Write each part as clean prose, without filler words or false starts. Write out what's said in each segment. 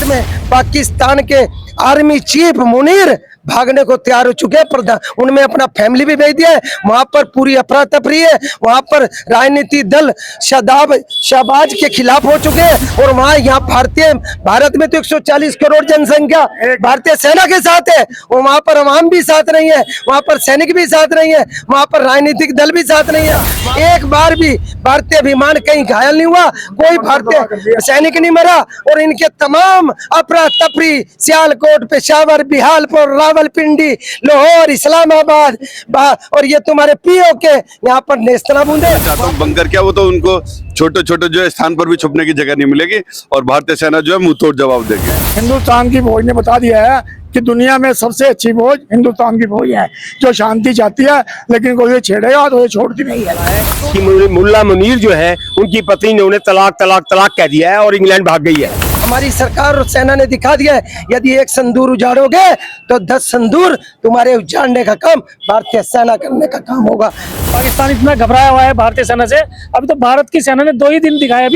में पाकिस्तान के army chief Munir भागने को तैयार हो चुके हैं। प्रधान उनमें अपना फैमिली भी भेज दिया है। वहां पर पूरी अफरा तफरी है। वहां पर राजनीतिक दल शहबाज के खिलाफ हो चुके हैं। और वहां यहाँ भारत में तो 140 करोड़ जनसंख्या भारतीय सेना के साथ है। और वहां पर अवाम भी साथ नहीं है, वहां पर सैनिक भी साथ नहीं है, वहां पर राजनीतिक दल भी साथ नहीं है। एक बार भी भारतीय विमान कहीं घायल नहीं हुआ, कोई भारतीय सैनिक नहीं मरा। और इनके तमाम अफरा तफरी सियालकोट, पेशावर, बिहालपुर, रावलपिंडी, लाहौर, इस्लामाबाद और ये तुम्हारे पीओ के यहाँ पर नेस्तनाबूद है। चाहता हूँ बंकर क्या, वो तो उनको छोटे छोटे जो है स्थान पर भी छुपने की जगह नहीं मिलेगी और भारतीय सेना जो है मुंह तोड़ जवाब देगी। हिंदुस्तान की फौज ने बता दिया है कि दुनिया में सबसे अच्छी फौज हिंदुस्तान की फौज है, जो शांति चाहती है, लेकिन कोई छेड़ेगा तो ये छोड़ती नहीं है। कि मुल्ला मुनीर जो है उनकी पत्नी ने उन्हें तलाक तलाक तलाक कह दिया है और इंग्लैंड भाग गई है। हमारी सरकार और सेना ने दिखा दिया है, यदि एक संदूर उजाड़ोगे तो 10 संदूर तुम्हारे उजाड़ने का काम भारतीय सेना करने का काम होगा। पाकिस्तान इतना घबराया हुआ है भारतीय सेना से। अभी तो भारत की सेना ने 2 ही दिन दिखाया,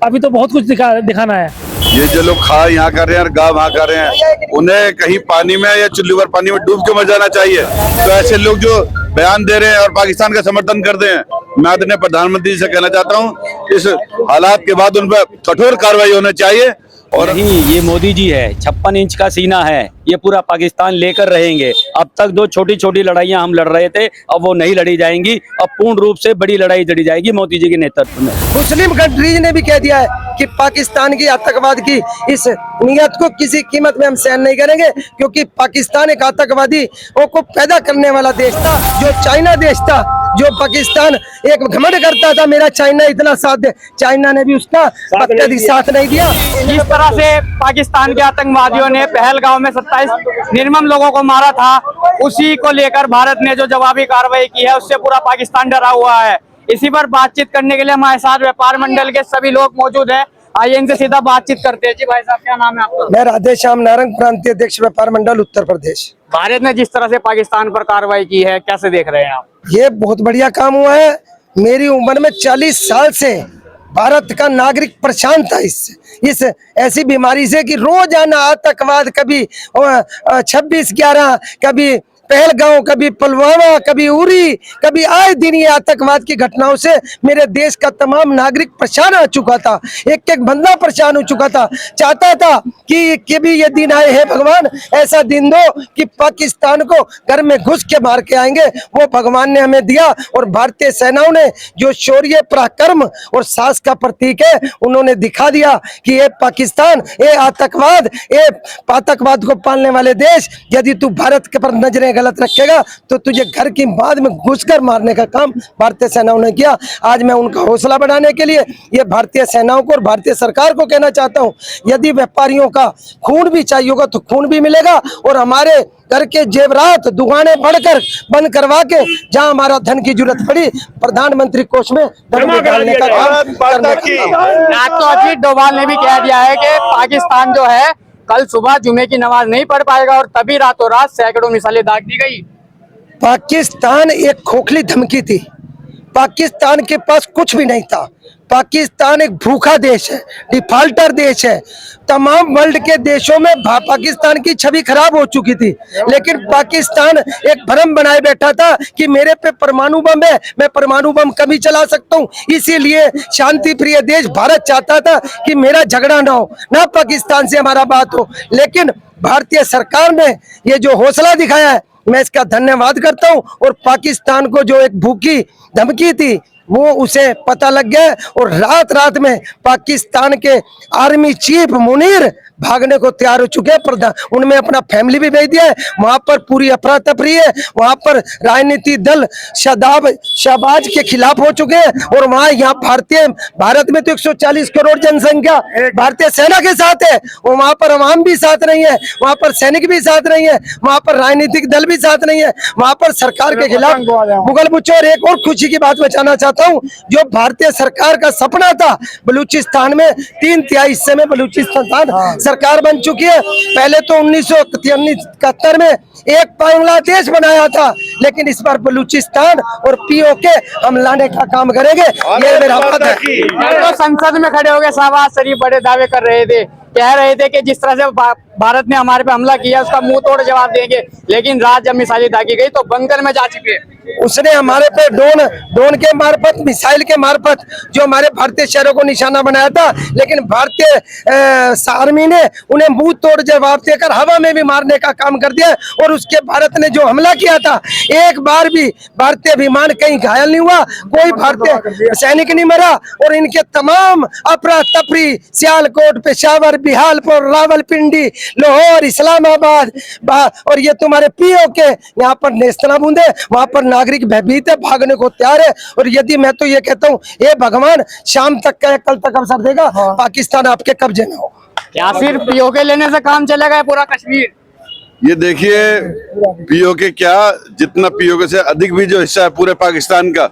अभी तो बहुत कुछ दिखाना है। ये जो लोग खा यहाँ कर रहे हैं और गाँव वहाँ कर रहे हैं, उन्हें कहीं पानी में या चुल्ली पर पानी में डूब के मर जाना चाहिए। तो ऐसे लोग जो बयान दे रहे हैं और पाकिस्तान का समर्थन कर रहे हैं, मैं आदरणीय प्रधानमंत्री जी से कहना चाहता हूँ, इस हालात के बाद उन पर कठोर कार्रवाई होनी चाहिए। और नहीं, ये मोदी जी है, 56 इंच का सीना है, ये पूरा पाकिस्तान लेकर रहेंगे। अब तक जो छोटी छोटी लड़ाइयां हम लड़ रहे थे, अब वो नहीं लड़ी जाएंगी, अब पूर्ण रूप से बड़ी लड़ाई लड़ी जाएगी मोदी जी के नेतृत्व में। मुस्लिम कंट्रीज ने भी कह दिया है कि पाकिस्तान की आतंकवाद की इस नियत को किसी कीमत में हम सहन नहीं करेंगे, क्योंकि पाकिस्तान एक आतंकवादी को पैदा करने वाला देश था, जो चाइना देश था, जो पाकिस्तान एक घमंड करता था मेरा चाइना इतना साथ दे, चाइना ने भी उसका साथ नहीं दिया। जिस तरह से पाकिस्तान के आतंकवादियों ने पहलगांव में 27 निर्मम लोगों को मारा था, उसी को लेकर भारत ने जो जवाबी कार्रवाई की है, उससे पूरा पाकिस्तान डरा हुआ है। इसी पर बातचीत करने के लिए हमारे साथ व्यापार मंडल के सभी लोग मौजूद हैं। आइए इनसे सीधा बातचीत करते हैं। जी भाई साहब, क्या नाम है आपका? मैं राधेश्याम नारंग, प्रांतीय अध्यक्ष व्यापार मंडल उत्तर प्रदेश। भारत ने जिस तरह से पाकिस्तान पर कार्रवाई की है, कैसे देख रहे हैं आप? ये बहुत बढ़िया काम हुआ है। मेरी उम्र में 40 साल से भारत का नागरिक परेशान था इस ऐसी बीमारी से कि रोजाना आतंकवाद, कभी 26/11, कभी पहलगांव, कभी पुलवामा, कभी उरी, कभी आए दिन ये आतंकवाद की घटनाओं से मेरे देश का तमाम नागरिक परेशान हो चुका था। एक एक बंदा परेशान हो चुका था, चाहता था कि भी ये दिन आए, है भगवान ऐसा दिन दो कि पाकिस्तान को घर में घुस के मार के आएंगे। वो भगवान ने हमें दिया और भारतीय सेनाओं ने जो शौर्य, पराक्रम और साहस का प्रतीक है, उन्होंने दिखा दिया कि ये पाकिस्तान, ये आतंकवाद को पालने वाले देश, यदि तू भारत के पर नजरें गलत रखेगा तो तुझे घर की बात में घुसकर मारने का काम भारतीय सेनाओं ने किया। आज मैं उनका हौसला बढ़ाने के लिए ये भारतीय सेनाओं को और भारतीय सरकार को कहना चाहता हूँ, यदि व्यापारियों का खून भी चाहिए होगा तो खून भी मिलेगा। और हमारे घर के जेवरात दुकानें बढ़कर बंद करवा के जहां हमारा धन की जरूरत पड़ी, प्रधानमंत्री कोष में धन डालने का काम करने का। तो अजीत डोभाल ने भी कह दिया है कि पाकिस्तान जो है कल सुबह जुमे की नमाज नहीं पढ़ पाएगा और तभी रातों रात सैकड़ों मिसाइलें दाग दी गई। पाकिस्तान एक खोखली धमकी थी, पाकिस्तान के पास कुछ भी नहीं था। पाकिस्तान एक भूखा देश है, डिफाल्टर देश है। तमाम वर्ल्ड के देशों में पाकिस्तान की छवि खराब हो चुकी थी, लेकिन पाकिस्तान एक भ्रम बनाए बैठा था कि मेरे पे परमाणु बम है, मैं परमाणु बम कभी चला सकता हूँ। इसीलिए शांति प्रिय देश भारत चाहता था कि मेरा झगड़ा ना हो, ना पाकिस्तान से हमारा बात हो। लेकिन भारतीय सरकार ने ये जो हौसला दिखाया है, मैं इसका धन्यवाद करता हूँ। और पाकिस्तान को जो एक भूखी धमकी थी, वो उसे पता लग गया और रात रात में पाकिस्तान के आर्मी चीफ मुनीर भागने को तैयार हो चुके हैं। प्रधान उनमें अपना फैमिली भी भेज दिया है। वहां पर पूरी अफरा तफरी है। वहां पर राजनीतिक दल शहबाज के खिलाफ हो चुके हैं। और वहां यहाँ भारत में तो 140 करोड़ जनसंख्या भारतीय सेना के साथ है। और वहां पर अवाम भी साथ नहीं है, वहां पर सैनिक भी साथ नहीं है, वहां पर राजनीतिक दल भी साथ नहीं है, वहां पर सरकार के खिलाफ मुगल बुच्चे। और एक और खुशी की बात बताना चाहता हूँ, जो भारतीय सरकार का सपना था, बलूचिस्तान में 3/3 हिस्से में बलूचिस्तान सरकार बन चुकी है। पहले तो 1971 में एक बांग्लादेश बनाया था, लेकिन इस बार बलूचिस्तान और पीओके हम लाने का काम करेंगे। ये मेरा वादा है। तो संसद में खड़े हो गए शहबाज शरीफ बड़े दावे कर रहे थे कह रहे थे कि जिस तरह से भारत ने हमारे पे हमला किया उसका मुंह तोड़ जवाब देंगे, लेकिन रात जब मिसाइलें दागी गई तो बंकर में जा चुके हैं। उसने हमारे पे ड्रोन के मार्फत, मिसाइल के मार्फत जो हमारे भारतीय शहरों को निशाना बनाया था, लेकिन भारतीय आर्मी ने उन्हें मुंह तोड़ जवाब देकर हवा में भी मारने का काम कर दिया। और उसके भारत ने जो हमला किया था, एक बार भी भारतीय विमान कहीं घायल नहीं हुआ, कोई भारतीय सैनिक नहीं मरा। और इनके तमाम अफरा तफरी सियालकोट, पेशावर, बिहालपुर, रावलपिंडी, लाहौर, इस्लामाबाद और ये तुम्हारे पीओ के यहाँ पर नेस्तनाबूंद है, वहां पर नागरिक भयभीत है, भागने को तैयार है। और यदि मैं तो ये कहता हूँ, ये भगवान शाम तक का कल तक अवसर देगा, पाकिस्तान आपके कब्जे में हो। या फिर पीओके लेने से काम चलेगा पूरा कश्मीर? ये देखिए, पीओके क्या, जितना पीओके से अधिक भी जो हिस्सा है पूरे पाकिस्तान का,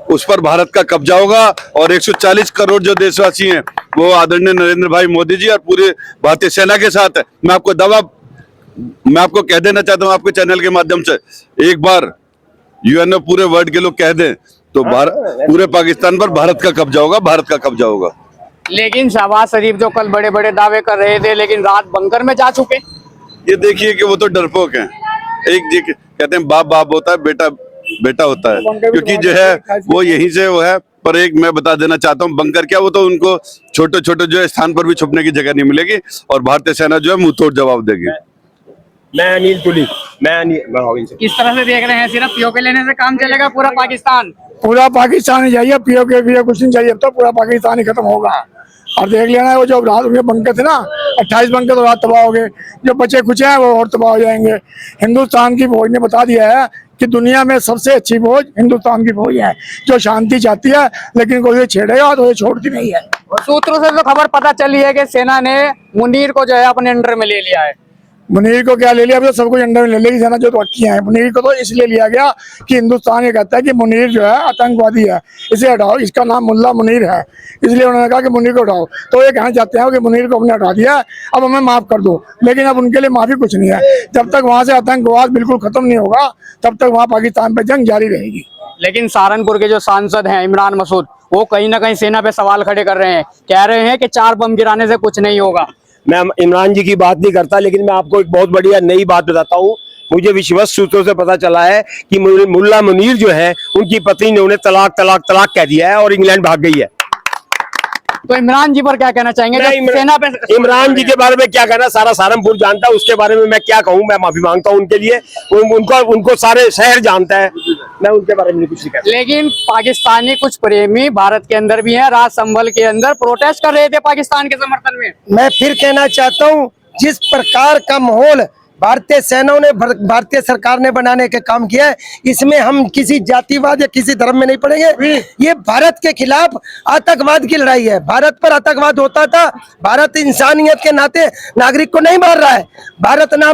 उस पर भारत का कब्जा होगा। और 140 करोड़ जो देशवासी हैं वो आदरणीय नरेंद्र भाई मोदी जी और पूरे भारतीय सेना के साथ है। मैं आपको कह देना चाहता हूं आपके चैनल के माध्यम से, एक बार यूएन में पूरे वर्ल्ड के लोग कह दें तो पूरे पाकिस्तान पर भारत का कब्जा होगा, भारत का कब्जा होगा। लेकिन शहबाज शरीफ जो कल बड़े बड़े दावे कर रहे थे, लेकिन रात बंकर में जा चुके। ये देखिए कि वो तो डरपोक हैं। एक जी कहते हैं बाप बाप होता है, बेटा बेटा होता है, क्योंकि जो है वो यहीं से वो है। पर एक मैं बता देना चाहता हूँ, बंकर क्या, वो तो उनको छोटे छोटे जो है स्थान पर भी छुपने की जगह नहीं मिलेगी और भारतीय सेना जो है मुंह तोड़ जवाब देगी। मैं अनिल तुली, किस तरह से देख रहे हैं, सिर्फ पीओके लेने से काम चलेगा पूरा पाकिस्तान? पूरा पाकिस्तान ही चाहिए, पीओके कुछ नहीं चाहिए, तो पूरा पाकिस्तान ही खत्म होगा। और देख लेना, वो जो रात में बंकर थे ना, 28 बंकर तो रात तबाह हो गए, जो बचे कुछ हैं वो और तबाह हो जाएंगे। हिंदुस्तान की फौज ने बता दिया है कि दुनिया में सबसे अच्छी फौज हिंदुस्तान की फौज है, जो शांति चाहती है, लेकिन कोई छेड़ेगा तो ये छोड़ती नहीं है। सूत्रों से तो खबर पता चली है कि सेना ने मुनीर को जो है अपने अंडर में ले लिया है। मुनीर को क्या ले लिया? अब तो सब कुछ अंडर में ले लेगी सेना, जो तो अच्छी है। मुनीर को तो इसलिए लिया गया कि हिंदुस्तान ये कहता है कि मुनीर जो है आतंकवादी है, इसे हटाओ, इसका नाम मुल्ला मुनीर है, इसलिए उन्होंने कहा कि मुनीर को हटाओ। तो ये कहना चाहते हैं कि मुनीर को हमने हटा दिया, अब हमें माफ कर दो, लेकिन अब उनके लिए माफी कुछ नहीं है। जब तक वहां से आतंकवाद बिल्कुल खत्म नहीं होगा, तब तक वहाँ पाकिस्तान पे जंग जारी रहेगी। लेकिन सहारनपुर के जो सांसद हैं इमरान मसूद, वो कहीं ना कहीं सेना पे सवाल खड़े कर रहे हैं, कह रहे हैं कि 4 बम गिराने से कुछ नहीं होगा। मैं इमरान जी की बात नहीं करता, लेकिन मैं आपको एक बहुत बढ़िया नई बात बताता हूँ। मुझे विश्वस्त सूत्रों से पता चला है कि मुल्ला मुनीर जो है, उनकी पत्नी ने उन्हें तलाक तलाक तलाक कह दिया है और इंग्लैंड भाग गई है। तो इमरान जी पर क्या कहना चाहेंगे? सेना पे इमरान जी के बारे में क्या कहना, सारा सहारनपुर जानता है, उसके बारे में मैं क्या कहूँ। मैं माफी मांगता हूँ उनके लिए, उनको सारे शहर जानता है, मैं उनके बारे में कुछ नहीं कहता। लेकिन पाकिस्तानी कुछ प्रेमी भारत के अंदर भी हैं, राज संभल के अंदर प्रोटेस्ट कर रहे थे पाकिस्तान के समर्थन में। मैं फिर कहना चाहता हूँ, जिस प्रकार का माहौल भारतीय सेनाओं ने, भारतीय सरकार ने बनाने के काम किया है, इसमें हम किसी जातिवाद या किसी धर्म में नहीं पड़ेंगे। ये भारत के खिलाफ आतंकवाद की लड़ाई है। भारत पर आतंकवाद होता था, भारत इंसानियत के नाते नागरिक को नहीं मार रहा है। भारत ना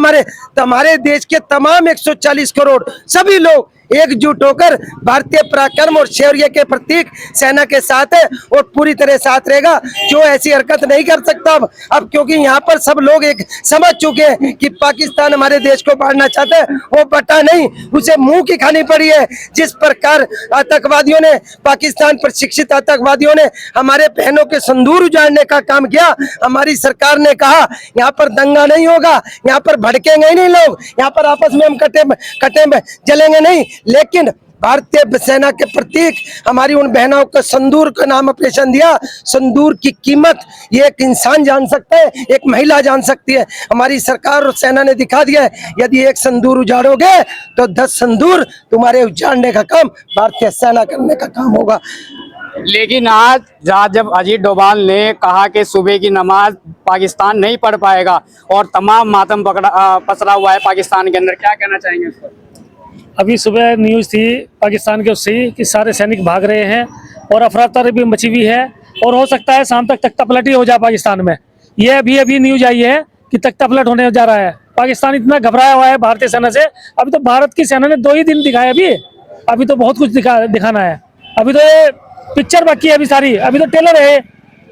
हमारे देश के तमाम 140 करोड़ सभी लोग एकजुट होकर भारतीय पराक्रम और शौर्य के प्रतीक सेना के साथ है और पूरी तरह साथ रहेगा। जो ऐसी हरकत नहीं कर सकता अब क्योंकि यहाँ पर सब लोग एक समझ चुके हैं कि पाकिस्तान हमारे देश को बांटना चाहता है, वो बटा नहीं, उसे मुंह की खानी पड़ी है। जिस प्रकार आतंकवादियों ने, पाकिस्तान प्रशिक्षित आतंकवादियों ने हमारे बहनों के संदूर उजाड़ने का काम किया, हमारी सरकार ने कहा यहाँ पर दंगा नहीं होगा, यहाँ पर भड़केंगे नहीं लोग, यहाँ पर आपस में हम कटे जलेंगे नहीं। लेकिन भारतीय सेना के प्रतीक हमारी उन बहनों को संदूर का नाम ऑपरेशन दिया। संदूर की कीमत ये एक इंसान जान सकता है, एक महिला जान सकती है। हमारी सरकार और सेना ने दिखा दिया है, यदि एक संदूर उजाड़ोगे तो 10 संदूर तुम्हारे उजाड़ने का काम भारतीय सेना करने का काम होगा। लेकिन आज जब अजीत डोभाल ने कहा कि सुबह की नमाज पाकिस्तान नहीं पढ़ पाएगा और तमाम मातम पसरा हुआ है पाकिस्तान के अंदर, क्या कहना चाहेंगे इस पर? अभी सुबह न्यूज़ थी पाकिस्तान के उससे कि सारे सैनिक भाग रहे हैं और अफरा-तफरी भी मची हुई है और हो सकता है शाम तक तख्ता पलटी हो जाए पाकिस्तान में। ये अभी न्यूज़ आई है कि तख्ता पलट होने जा रहा है। पाकिस्तान इतना घबराया हुआ है भारतीय सेना से। अभी तो भारत की सेना ने 2 ही दिन दिखाया, अभी तो बहुत कुछ दिखाना है। अभी तो ये पिक्चर बाकी है, अभी सारी, अभी तो ट्रेलर है,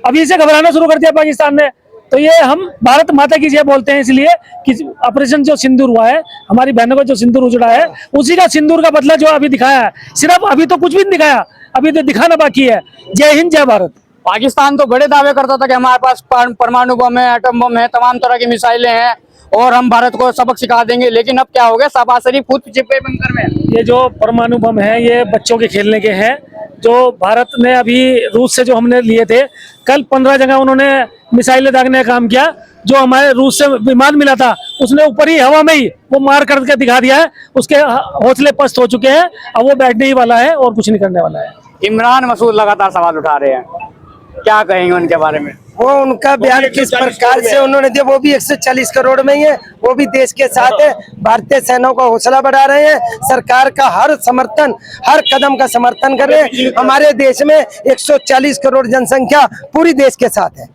अभी से घबराना शुरू कर दिया पाकिस्तान ने। तो ये हम भारत माता की जय बोलते हैं इसलिए कि ऑपरेशन जो सिंदूर हुआ है, हमारी बहनों को जो सिंदूर उजड़ा है, उसी का सिंदूर का बदला जो अभी दिखाया है। सिर्फ अभी तो कुछ भी नहीं दिखाया, अभी तो दिखाना बाकी है। जय हिंद, जय भारत। पाकिस्तान तो बड़े दावे करता था कि हमारे पास परमाणु बम है, एटम बम है, तमाम तरह की मिसाइलें हैं और हम भारत को सबक सिखा देंगे। लेकिन अब क्या हो गया, शहबाज शरीफ खुद चिपे बंकर में। ये जो परमाणु बम है ये बच्चों के खेलने के हैं, जो भारत ने अभी रूस से जो हमने लिए थे, कल 15 जगह उन्होंने मिसाइलें दागने का काम किया। जो हमारे रूस से विमान मिला था उसने ऊपर ही हवा में ही वो मार करके दिखा दिया है, उसके हौसले पस्त हो चुके हैं। अब वो बैठने ही वाला है और कुछ नहीं करने वाला है। इमरान मसूद लगातार सवाल उठा रहे हैं, क्या कहेंगे उनके बारे में? वो उनका बयान किस प्रकार से उन्होंने दिया, वो भी 140 करोड़ में ही है, वो भी देश के साथ है। भारतीय सेनाओं का हौसला बढ़ा रहे हैं, सरकार का हर समर्थन, हर कदम का समर्थन कर रहे हैं। हमारे देश में 140 करोड़ जनसंख्या पूरी देश के साथ है।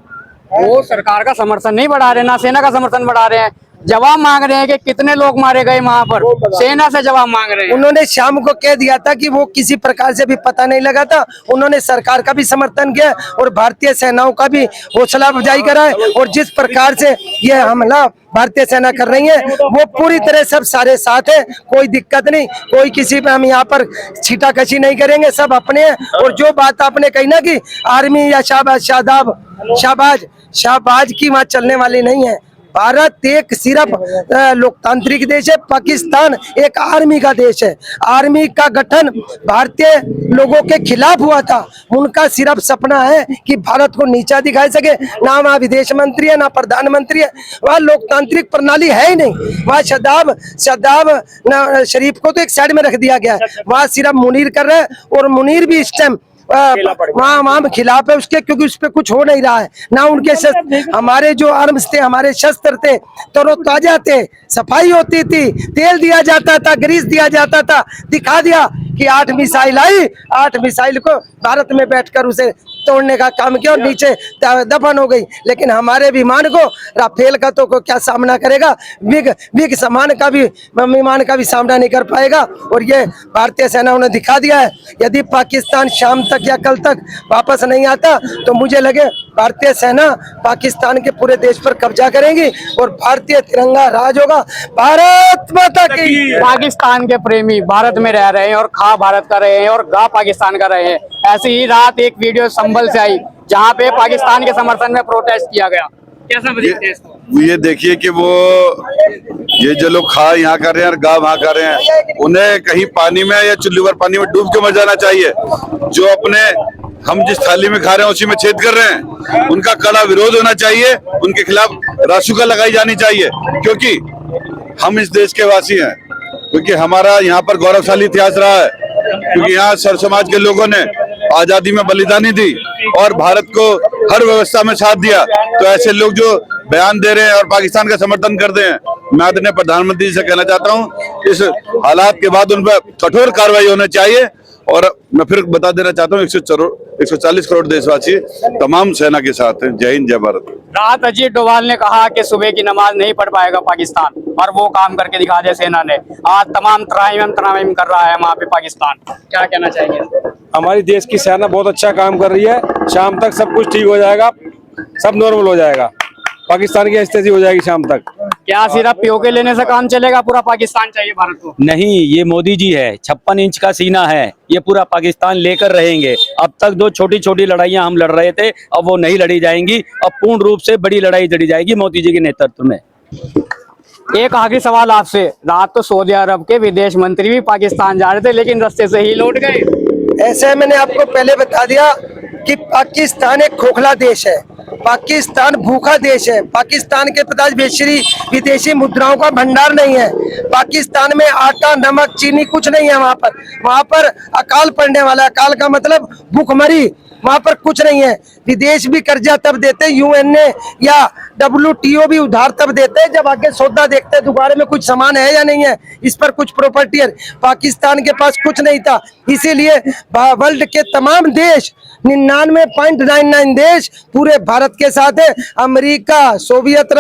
वो सरकार का समर्थन नहीं बढ़ा रहे, ना सेना का समर्थन बढ़ा रहे हैं। जवाब मांग रहे हैं कि कितने लोग मारे गए वहां पर, सेना से जवाब मांग रहे हैं। उन्होंने शाम को कह दिया था कि वो किसी प्रकार से भी पता नहीं लगा था। उन्होंने सरकार का भी समर्थन किया और भारतीय सेनाओं का भी हौसला अफजाई करा है। और जिस प्रकार से ये हमला भारतीय सेना कर रही है वो पूरी तरह सब सारे साथ है, कोई दिक्कत नहीं, कोई किसी पे हम यहाँ पर छीटाकशी नहीं करेंगे, सब अपने हैं। और जो बात आपने कही ना कि आर्मी या शाहबाज की वहाँ चलने वाली नहीं है। भारत एक सिर्फ लोकतांत्रिक देश है, पाकिस्तान एक आर्मी का देश है। आर्मी का गठन भारतीय लोगों के खिलाफ हुआ था। उनका सिर्फ सपना है कि भारत को नीचा दिखा सके। ना वहाँ विदेश मंत्री है, ना प्रधानमंत्री है, वहाँ लोकतांत्रिक प्रणाली है ही नहीं। वहाँ शहबाज शरीफ को तो एक साइड में रख दिया गया है, वहाँ सिर्फ मुनीर कर रहे हैं। और मुनीर भी इस टाइम वहाँ खिलाफ है उसके, क्योंकि उस पर कुछ हो नहीं रहा है। ना उनके शस्त्र, हमारे जो आर्म्स थे, हमारे शस्त्र थे, तरोताजा थे, सफाई होती थी, तेल दिया जाता था, ग्रीस दिया जाता था। दिखा दिया कि 8 मिसाइल आई, 8 मिसाइल को भारत में बैठकर उसे तोड़ने का काम किया और नीचे दफन हो गई। लेकिन हमारे विमान को, राफेल का तो क्या सामना करेगा, विग सामान का भी विमान का भी सामना नहीं कर पाएगा। और ये भारतीय सेना ने दिखा दिया है। यदि पाकिस्तान शाम तक या कल तक वापस नहीं आता तो मुझे लगे भारतीय सेना पाकिस्तान के पूरे देश पर कब्जा करेगी और भारतीय तिरंगा राज होगा। भारत माता की। पाकिस्तान के प्रेमी भारत में रह रहे हैं और खा भारत का रहे हैं और गा पाकिस्तान का रहे हैं। ऐसी ही रात एक वीडियो संभल से आई जहां पे पाकिस्तान के समर्थन में प्रोटेस्ट किया गया। कैसा देखते हैं इसको? ये देखिए कि वो ये जो लोग खा यहाँ कर रहे हैं और गा वहाँ कर रहे हैं, उन्हें कहीं पानी में या चुल्ली पर पानी में डूब के मर जाना चाहिए। जो अपने हम जिस थाली में खा रहे हैं उसी में छेद कर रहे हैं, उनका कड़ा विरोध होना चाहिए। उनके खिलाफ रासुका लगाई जानी चाहिए, क्योंकि हम इस देश के वासी हैं, क्योंकि हमारा यहाँ पर गौरवशाली इतिहास रहा है, क्योंकि यहाँ सर समाज के लोगों ने आजादी में बलिदानी दी और भारत को हर व्यवस्था में साथ दिया। तो ऐसे लोग जो बयान दे रहे हैं और पाकिस्तान का समर्थन करते हैं, मैं आदरणीय प्रधानमंत्री जी से कहना चाहता हूँ इस हालात के बाद उन पर कठोर कार्रवाई होनी चाहिए। और मैं फिर बता देना चाहता हूँ 140 करोड़ देशवासी तमाम सेना के साथ हैं। जय हिंद, जय भारत। रात अजीत डोभाल ने कहा कि सुबह की नमाज नहीं पढ़ पाएगा पाकिस्तान, और वो काम करके दिखा दिया सेना ने। आज तमाम तरामीम कर रहा है वहाँ पे पाकिस्तान। क्या कहना चाहेंगे? हमारी देश की सेना बहुत अच्छा काम कर रही है। शाम तक सब कुछ ठीक हो जाएगा, सब नॉर्मल हो जाएगा, पाकिस्तान की स्थिति हो जाएगी शाम तक। क्या सिर्फ पीओके लेने से काम चलेगा? पूरा पाकिस्तान चाहिए भारत को? नहीं, ये मोदी जी है, 56 इंच का सीना है, ये पूरा पाकिस्तान लेकर रहेंगे। अब तक जो छोटी छोटी लड़ाइयां हम लड़ रहे थे, अब वो नहीं लड़ी जाएंगी। अब पूर्ण रूप से बड़ी लड़ाई लड़ी जाएगी मोदी जी के नेतृत्व में। एक आखिरी सवाल आपसे। रात तो सऊदी अरब के विदेश मंत्री भी पाकिस्तान जा रहे थे, लेकिन रास्ते से ही लौट गए। ऐसे मैंने आपको पहले बता दिया कि पाकिस्तान एक खोखला देश है, पाकिस्तान भूखा देश है। पाकिस्तान के पास विदेशी मुद्राओं का भंडार नहीं है। पाकिस्तान में आटा, नमक, चीनी कुछ नहीं है। वहाँ पर अकाल पड़ने वाला, अकाल का मतलब भूखमरी, वहाँ पर कुछ नहीं है। विदेश भी कर्जा तब देते, यूएनए या WTO भी उधार तब देते हैं जब आगे सौदा देखते हैं दोबारा में कुछ सामान है या नहीं है, इस पर कुछ प्रॉपर्टी है। पाकिस्तान के पास कुछ नहीं था, इसीलिए वर्ल्ड के तमाम देश 99.99 देश पूरे भारत के साथ है। अमेरिका, सोवियत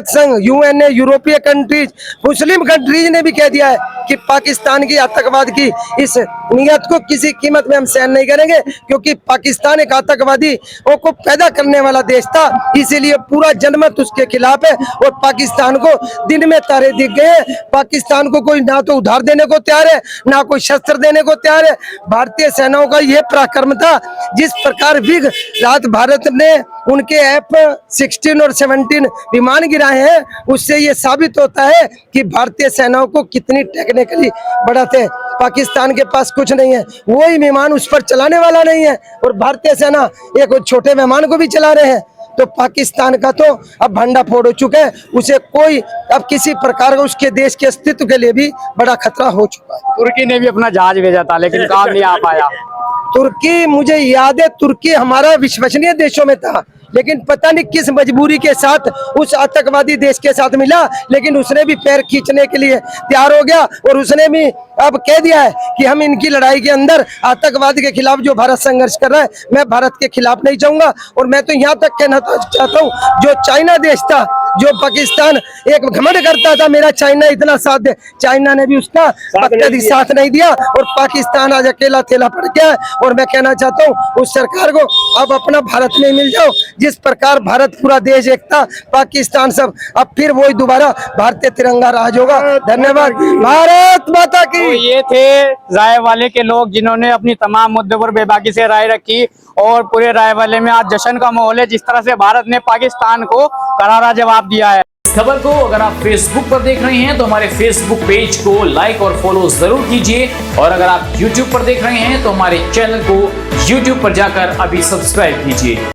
संघ, यूएनए, यूरोपीय कंट्रीज, मुस्लिम कंट्रीज ने भी कह दिया है कि पाकिस्तान की आतंकवाद की इस नियत को किसी कीमत में हम सहन नहीं करेंगे, क्योंकि पाकिस्तान एक आतंकवादियों को पैदा करने वाला देश था, इसीलिए पूरा जनमत उसके खिलाफ है। और पाकिस्तान को दिन में तारे दिख गए हैं। पाकिस्तान को कोई ना तो उधार देने को तैयार है, ना कोई शस्त्र देने को तैयार है। भारतीय सेनाओं का यह पराक्रम था। जिस प्रकार विग रात भारत ने उनके F-16 और 17 विमान गिराए हैं, उससे ये साबित होता है कि भारतीय सेनाओं को कितनी टेक्निकली बढ़त है। पाकिस्तान के पास कुछ नहीं है, वही विमान उस पर चलाने वाला नहीं है, और भारतीय सेना एक छोटे विमान को भी चला रहे हैं। तो पाकिस्तान का तो अब भंडा फोड़ हो चुका है, उसे कोई अब किसी प्रकार का उसके देश के अस्तित्व के लिए भी बड़ा खतरा हो चुका है। तुर्की ने भी अपना जहाज भेजा था लेकिन काम नहीं आ पाया। तुर्की, मुझे याद है तुर्की हमारा विश्वसनीय देशों में था, लेकिन पता नहीं किस मजबूरी के साथ उस आतंकवादी देश के साथ मिला, लेकिन उसने भी पैर खींचने के लिए तैयार हो गया, और उसने भी अब कह दिया है कि हम इनकी लड़ाई के अंदर आतंकवाद के खिलाफ जो भारत संघर्ष कर रहा है, मैं भारत के खिलाफ नहीं जाऊंगा। और मैं तो यहाँ तक कहना चाहता हूँ, जो चाइना देश था, जो पाकिस्तान एक घमंड करता था मेरा चाइना इतना साथ दे, चाइना ने भी उसका साथ नहीं दिया, और पाकिस्तान आज अकेला थेला पड़ गया है। और मैं कहना चाहता हूँ उस सरकार को अब अपना भारत में मिल जाओ। जिस प्रकार भारत पूरा देश एक था, पाकिस्तान सब, अब फिर वही दोबारा भारतीय तिरंगा राज होगा। धन्यवाद। भारत माता की। तो ये थे राय वाले के लोग जिन्होंने अपनी तमाम मुद्दों पर बेबाकी से राय रखी, और पूरे राय वाले में आज जश्न का माहौल है। जिस तरह से भारत ने पाकिस्तान को करारा जवाब दिया है। खबर को अगर आप फेसबुक पर देख रहे हैं तो हमारे फेसबुक पेज को लाइक और फॉलो जरूर कीजिए, और अगर आप यूट्यूब पर देख रहे हैं तो हमारे चैनल को यूट्यूब पर जाकर अभी सब्सक्राइब कीजिए।